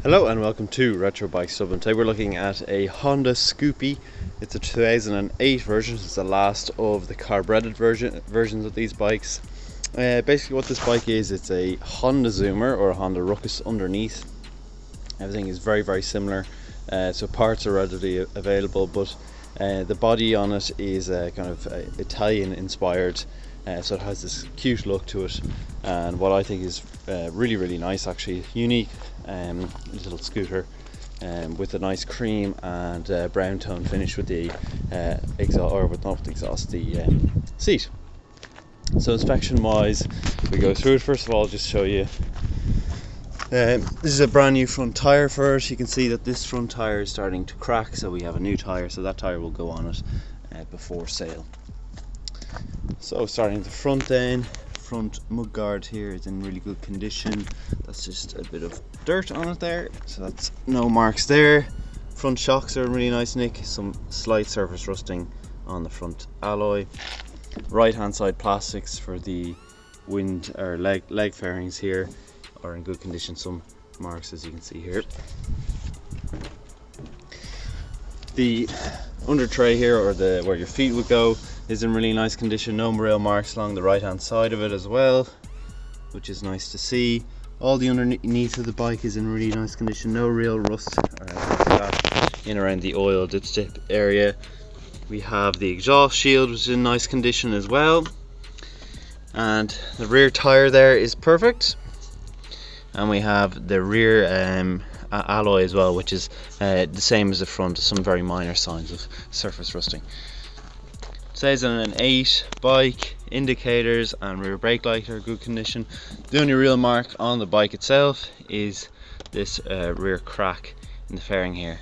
Hello and welcome to Retro Bikes Dublin. Today we're looking at a Honda Scoopy. It's a 2008 version. It's the last of the carbureted versions of these bikes. Basically what this bike is, it's a Honda Zoomer or a Honda Ruckus underneath. Everything is very similar, so parts are readily available, but the body on it is kind of Italian inspired, so it has this cute look to it, and what I think is really nice, actually unique little scooter, with a nice cream and brown tone finish with the exhaust, or with not the exhaust, the seat. So inspection wise, we go through it. First of all, just show you, this is a brand new front tyre for it. You can see that this front tyre is starting to crack, so we have a new tyre, so that tyre will go on it before sale. So starting at the front then, front mudguard here is in really good condition. That's just a bit of dirt on it there, so that's no marks there. Front shocks are in really nice nick, some slight surface rusting on the front alloy. Right hand side plastics for the wind or leg fairings here are in good condition, some marks as you can see here. The under tray here, or the where your feet would go, is in really nice condition. No rail marks along the right hand side of it as well, which is nice to see. All the underneath of the bike is in really nice condition, no real rust or anything like that. In around the oil dipstick area, we have the exhaust shield, which is in nice condition as well, and the rear tire there is perfect, and we have the rear alloy as well, which is the same as the front. Some very minor signs of surface rusting. It says on an 8 bike, indicators and rear brake light are good condition. The only real mark on the bike itself is this rear crack in the fairing here.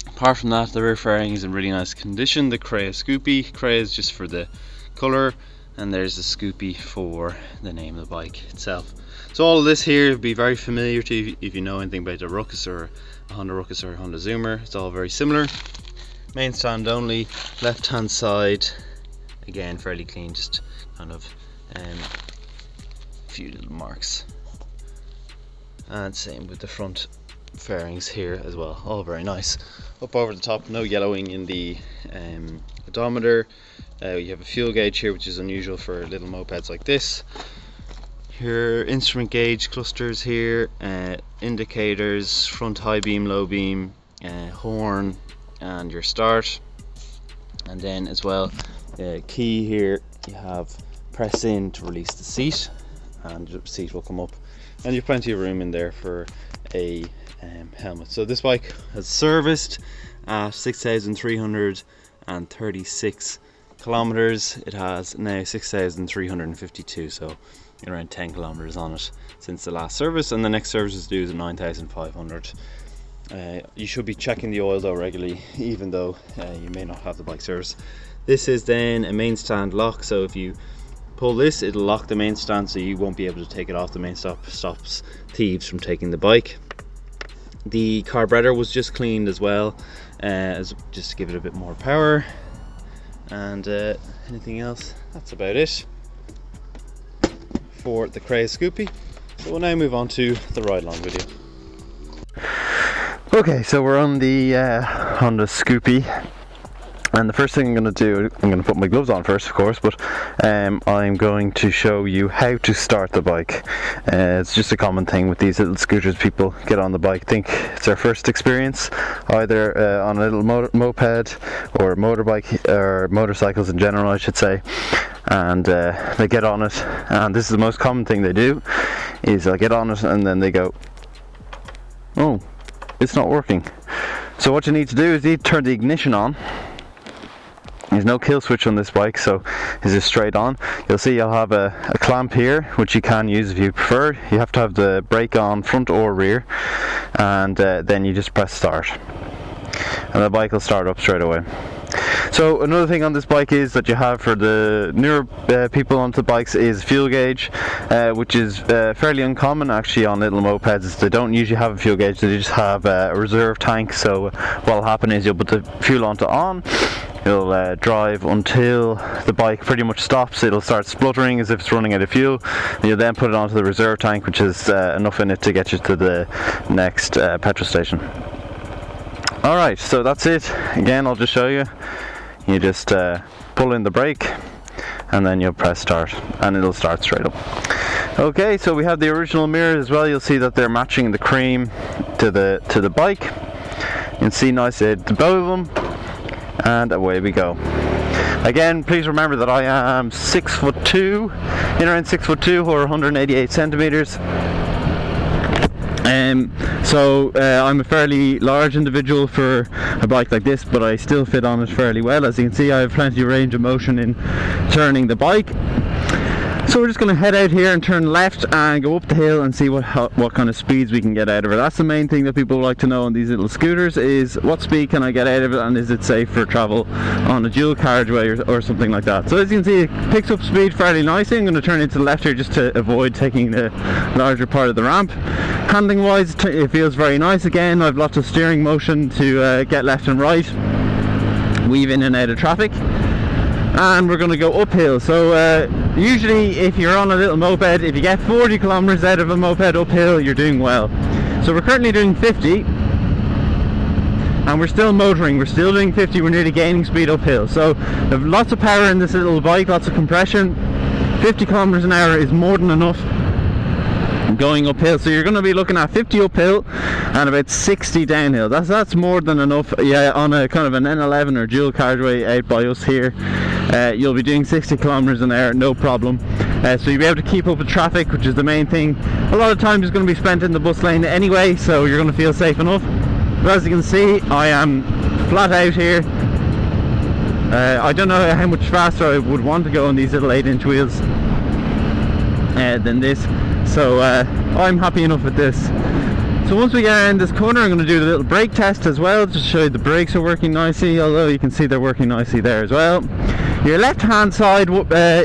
Apart from that, the rear fairing is in really nice condition. The Crea Scoopy, Crea is just for the colour, and there's the Scoopy for the name of the bike itself. So all of this here will be very familiar to you if you know anything about a Ruckus or a Honda Ruckus or a Honda Zoomer. It's all very similar. Main stand only, left hand side, again fairly clean, just kind of a few little marks. And same with the front fairings here as well, all very nice. Up over the top, no yellowing in the odometer. You have a fuel gauge here, which is unusual for little mopeds like this. Your instrument gauge clusters here, indicators, front high beam, low beam, horn, and your start. And then as well, key here, you have press in to release the seat, and the seat will come up, and you have plenty of room in there for a helmet. So this bike has serviced at 6,336 kilometers. It has now 6,352, so around 10 kilometers on it since the last service, and the next service is due to 9,500. You should be checking the oil though regularly, even though you may not have the bike service. This is then a main stand lock, so if you pull this, it'll lock the main stand, so you won't be able to take it off the main stops thieves from taking the bike. The carburetor was just cleaned as well, just to give it a bit more power. And anything else, that's about it for the Crea Scoopy. So we'll now move on to the ride along video. Okay, so we're on the Honda Scoopy, and the first thing I'm going to do, I'm going to put my gloves on first, of course, but I'm going to show you how to start the bike. It's just a common thing with these little scooters. People get on the bike, think it's their first experience, either on a little moped or motorbike, or motorcycles in general I should say, and they get on it, and this is the most common thing they do, is they'll get on it and then they go, oh, it's not working. So what you need to do is you need to turn the ignition on. There's no kill switch on this bike, so it's just straight on. You'll see you'll have a clamp here, which you can use if you prefer. You have to have the brake on front or rear, and then you just press start, and the bike will start up straight away. So another thing on this bike is that you have for the newer people onto the bikes is fuel gauge, which is fairly uncommon actually on little mopeds. They don't usually have a fuel gauge, they just have a reserve tank. So what will happen is you'll put the fuel onto on, It'll drive until the bike pretty much stops. It'll start spluttering as if it's running out of fuel. You'll then put it onto the reserve tank, which is enough in it to get you to the next petrol station. Alright, so that's it. Again, I'll just show you. You just pull in the brake and then you'll press start and it'll start straight up. Okay, so we have the original mirrors as well. You'll see that they're matching the cream to the bike. You can see nicely the bow of them, and away we go. Again, please remember that I am 6'2", in around 6'2", or 188 centimeters. So I'm a fairly large individual for a bike like this, but I still fit on it fairly well. As you can see, I have plenty of range of motion in turning the bike. So we're just going to head out here and turn left and go up the hill and see what kind of speeds we can get out of it. That's the main thing that people like to know on these little scooters, is what speed can I get out of it, and is it safe for travel on a dual carriageway or something like that. So as you can see, it picks up speed fairly nicely. I'm going to turn into the left here just to avoid taking the larger part of the ramp. Handling wise, it feels very nice. Again, I've lots of steering motion to get left and right, weave in and out of traffic. And we're going to go uphill. So usually if you're on a little moped, if you get 40 kilometers out of a moped uphill, you're doing well. So we're currently doing 50 and we're still motoring. We're still doing 50. We're nearly gaining speed uphill. So we have lots of power in this little bike, lots of compression. 50 kilometers an hour is more than enough going uphill. So you're going to be looking at 50 uphill and about 60 downhill. That's more than enough. Yeah, on a kind of an N11 or dual carriageway out by us here, you'll be doing 60 kilometers an hour, no problem. So you'll be able to keep up with traffic, which is the main thing. A lot of time is going to be spent in the bus lane anyway, so you're going to feel safe enough. But as you can see, I am flat out here. I don't know how much faster I would want to go on these little 8-inch wheels than this. So I'm happy enough with this. So once we get around this corner, I'm going to do the little brake test as well, just to show you the brakes are working nicely, although you can see they're working nicely there as well. Your left hand side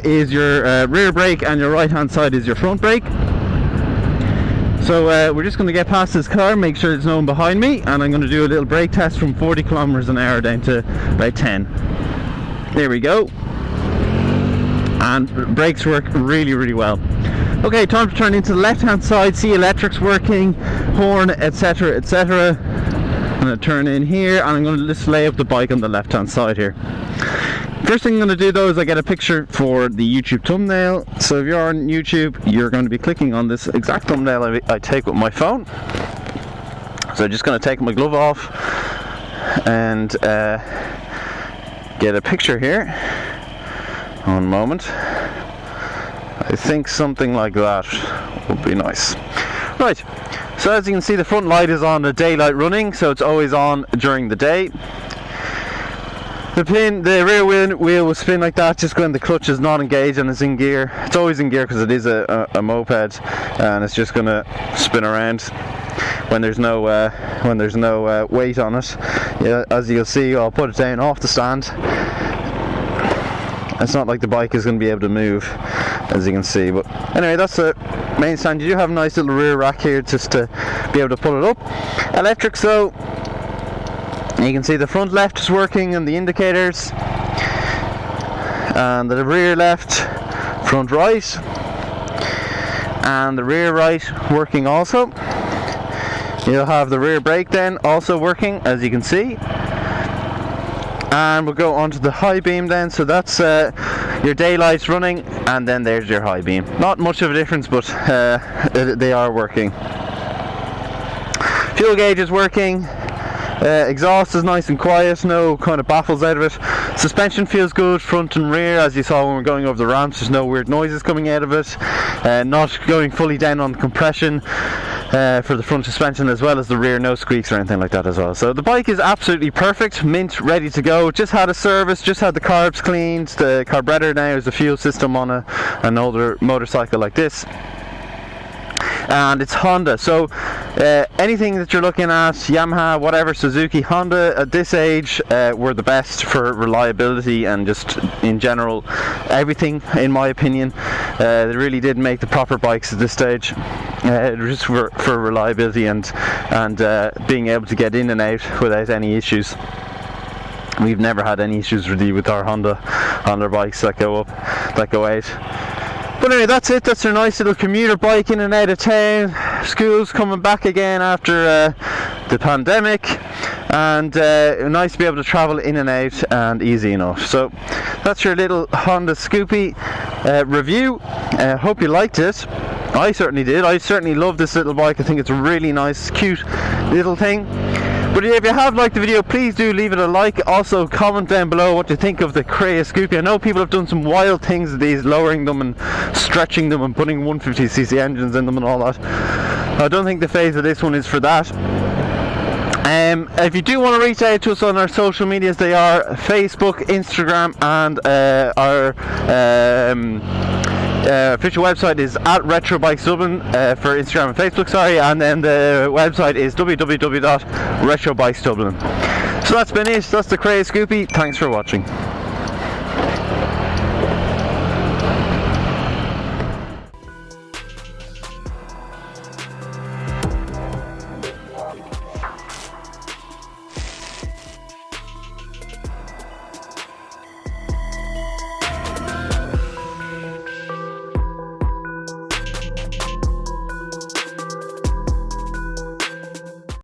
is your rear brake, and your right hand side is your front brake. So we're just going to get past this car, make sure there's no one behind me, and I'm going to do a little brake test from 40 kilometers an hour down to about 10. There we go. And brakes work really, really well. Okay, time to turn into the left hand side, see electrics working, horn, etc, etc. I'm going to turn in here and I'm going to just lay up the bike on the left hand side here. First thing I'm going to do though is I get a picture for the YouTube thumbnail. So if you're on YouTube, you're going to be clicking on this exact thumbnail I take with my phone. So I'm just going to take my glove off and get a picture here. One moment. I think something like that would be nice. Right, so as you can see, the front light is on the daylight running, so it's always on during the day. The rear wheel will spin like that just when the clutch is not engaged and it's in gear. It's always in gear because it is a moped, and it's just going to spin around when there's no weight on it. Yeah, as you'll see, I'll put it down off the stand. It's not like the bike is going to be able to move, as you can see, but anyway, that's the main stand. You do have a nice little rear rack here just to be able to pull it up. Electrics though, you can see the front left is working and the indicators, and the rear left, front right, and the rear right working also. You'll have the rear brake then also working, as you can see. And we'll go on to the high beam then. So that's your daylights running, and then there's your high beam. Not much of a difference, but they are working. Fuel gauge is working. Exhaust is nice and quiet, no kind of baffles out of it. Suspension feels good, front and rear, as you saw when we were going over the ramps. There's no weird noises coming out of it. Not going fully down on the compression for the front suspension, as well as the rear, no squeaks or anything like that as well. So the bike is absolutely perfect, mint, ready to go. Just had a service, just had the carbs cleaned. The carburetor now is the fuel system on an older motorcycle like this. And it's Honda, so anything that you're looking at, Yamaha, whatever, Suzuki, Honda at this age were the best for reliability and just in general everything, in my opinion. They really did make the proper bikes at this stage, just for reliability and being able to get in and out without any issues. We've never had any issues really with our Honda bikes that go out. But anyway, that's it. That's a nice little commuter bike in and out of town. School's coming back again after the pandemic, and nice to be able to travel in and out and easy enough. So that's your little Honda Scoopy review. Hope you liked it. I certainly did. I certainly love this little bike. I think it's a really nice, cute little thing. But if you have liked the video, please do leave it a like. Also comment down below what you think of the Crea Scoopy. I know people have done some wild things with these, lowering them and stretching them and putting 150cc engines in them and all that. I don't think the phase of this one is for that. If you do want to reach out to us on our social medias, they are Facebook, Instagram, and our official website is at Retro Bikes Dublin for Instagram and Facebook, and then the website is www.retrobikesdublin. So that's been it. That's the Crea Scoopy. Thanks for watching.